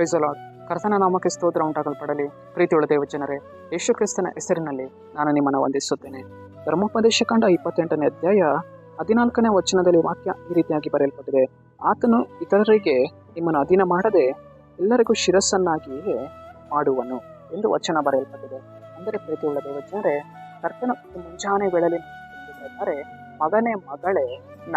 Price the lord. ಕರ್ತನ ನಾಮಕ್ಕೆ ಸ್ತೋತ್ರ ಉಂಟಾಗಲ್ಪಡಲಿ. ಪ್ರೀತಿಯುಳ್ಳ ದೇವಜನರೇ, ಯೇಸು ಕ್ರಿಸ್ತನ ಹೆಸರಿನಲ್ಲಿ ನಾನು ನಿಮ್ಮನ್ನು ವಂದಿಸುತ್ತೇನೆ. ಧರ್ಮೋಪದೇಶ ಕಾಂಡ 28ನೇ ಅಧ್ಯಾಯ 14ನೇ ವಚನದಲ್ಲಿ ವಾಕ್ಯ ಈ ರೀತಿಯಾಗಿ ಬರೆಯಲ್ಪಟ್ಟಿದೆ. ಆತನು ಇತರರಿಗೆ ನಿಮ್ಮನ್ನು ಅಧೀನ ಮಾಡದೆ ಎಲ್ಲರಿಗೂ ಶಿರಸ್ಸನ್ನಾಗಿಯೇ ಮಾಡುವನು ಎಂದು ವಚನ ಬರೆಯಲ್ಪಟ್ಟಿದೆ. ಅಂದರೆ ಪ್ರೀತಿಯುಳ್ಳ ದೇವಜನರೇ, ಕರ್ತನು ಮುಂಜಾನೆ ವೇಳೆಯಲ್ಲಿ ಹೇಳಿದ್ದಾರೆ, ಮಗನೇ ಮಗಳೇ,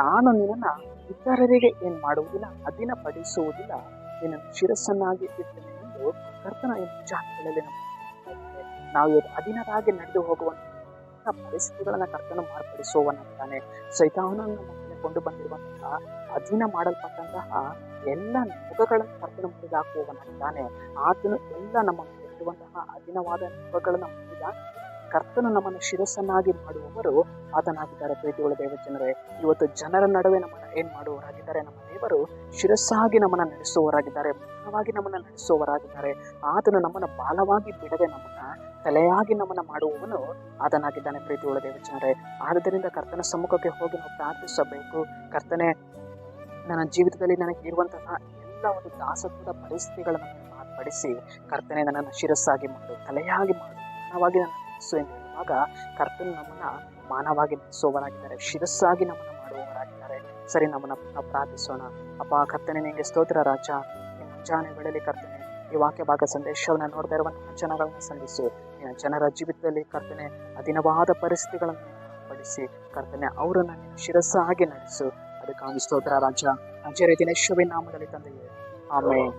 ನಾನು ನಿನ್ನನ್ನು ಇತರರಿಗೆ ಏನು ಮಾಡುವುದಿಲ್ಲ, ಅಧೀನಪಡಿಸುವುದಿಲ್ಲ, ನಿನ್ನನ್ನು ಶಿರಸ್ಸನ್ನಾಗಿ ಇರ್ತೇನೆ ಎಂದು ಕರ್ತನ ಈ ಮುಂಜಾನೆಗಳಲ್ಲಿ ನಾವು ಅಧೀನರಾಗಿ ನಡೆದು ಹೋಗುವಂತ ಪರಿಸ್ಥಿತಿಗಳನ್ನ ಕರ್ತನು ಮಾರ್ಪಡಿಸುವವನಾಗಿದ್ದಾನೆ. ಸೈತಾನನ ಮಕ್ಕಳಿಗೆ ಕೊಂಡು ಬಂದಿರುವಂತಹ ಅಧೀನ ಮಾಡಲ್ಪಟ್ಟಂತಹ ಎಲ್ಲ ಮುಖಗಳನ್ನು ಕರ್ತನು ಮುರಿದಾಕುವವನಾಗಿದ್ದಾನೆ. ಆತನು ಎಲ್ಲ ನಮ್ಮ ಇರುವಂತಹ ಅಧೀನವಾದ ಮುಖಗಳನ್ನು ಮುರಿದ ಕರ್ತನು ನಮ್ಮನ್ನು ಶಿರಸ್ಸನ್ನಾಗಿ ಮಾಡುವವರು ಆತನಾಗಿದ್ದಾರೆ. ಪ್ರೀತಿಯುಳ್ಳ ದೇವಜನರೇ, ಇವತ್ತು ಜನರ ನಡುವೆ ನಮ್ಮನ್ನು ಏನ್ ಮಾಡುವವರಾಗಿದ್ದಾರೆ? ನಮ್ಮ ದೇವರು ಶಿರಸ್ಸಾಗಿ ನಮ್ಮನ್ನು ನಡೆಸುವವರಾಗಿದ್ದಾರೆ, ಮುಖವಾಗಿ ನಮ್ಮನ್ನು ನಡೆಸುವವರಾಗಿದ್ದಾರೆ. ಆತನು ನಮ್ಮನ್ನು ಬಾಲವಾಗಿ ಬಿಡದೆ ನಮ್ಮನ್ನ ತಲೆಯಾಗಿ ನಮ್ಮನ್ನು ಮಾಡುವವನು ಆತನಾಗಿದ್ದಾನೆ. ಪ್ರೀತಿಯುಳ್ಳ ದೇವಜನರೇ, ಆದ್ದರಿಂದ ಕರ್ತನ ಸಮ್ಮುಖಕ್ಕೆ ಹೋಗಿ ನಾವು ಪ್ರಾರ್ಥಿಸಬೇಕು. ಕರ್ತನೆ, ನನ್ನ ಜೀವಿತದಲ್ಲಿ ನನಗೆ ಇರುವಂತಹ ಎಲ್ಲ ಒಂದು ದಾಸತ್ವದ ಪರಿಸ್ಥಿತಿಗಳನ್ನು ಮಾರ್ಪಡಿಸಿ, ಕರ್ತನೆ ನನ್ನನ್ನು ಶಿರಸ್ಸಾಗಿ ಮಾಡು, ತಲೆಯಾಗಿ ಮಾಡು, ಮಾನವಾಗಿ ನನ್ನ ನಡೆಸು ಎಂದು ಹೇಳುವಾಗ ಕರ್ತನು ನಮ್ಮನ್ನ ಮಾನವಾಗಿ ನಡೆಸುವವರಾಗಿದ್ದಾರೆ, ಶಿರಸ್ಸಾಗಿ ನಮ್ಮನ್ನು ಮಾಡುವವರಾಗಿದ್ದಾರೆ. ಸರಿ, ನಮ್ಮನ್ನ ಪ್ರಾರ್ಥಿಸೋಣ. ಅಪ್ಪ ಕರ್ತನೆ, ನಿಮಗೆ ಸ್ತೋತ್ರ ರಾಜ. ನಿಮ್ಮ ಮುಂಜಾನೆ ವೇಳೆಯಲ್ಲಿ ಕರ್ತನೆ ಈ ವಾಕ್ಯ ಭಾಗ ಸಂದೇಶವನ್ನು ನೋಡ್ತಾ ಇರುವಂತಹ ಜನಗಳನ್ನು ಸಂಧಿಸು. ನಿನ್ನ ಜನರ ಜೀವಿತದಲ್ಲಿ ಕರ್ತನೆ ಅಧೀನವಾದ ಪರಿಸ್ಥಿತಿಗಳನ್ನು ಪಡಿಸಿ ಕರ್ತನೆ ಅವರನ್ನು ನಿನ್ನ ಶಿರಸ್ಸಾಗಿ ನಡೆಸು. ಅದಕ್ಕಾಗಿ ಸ್ತೋತ್ರ ರಾಜ. ಅಜಯ ರೀತಿಯ ಯೇಸುವಿನ ನಾಮದಲ್ಲಿ ತಂದೆಯೇ, ಆಮೆನ್.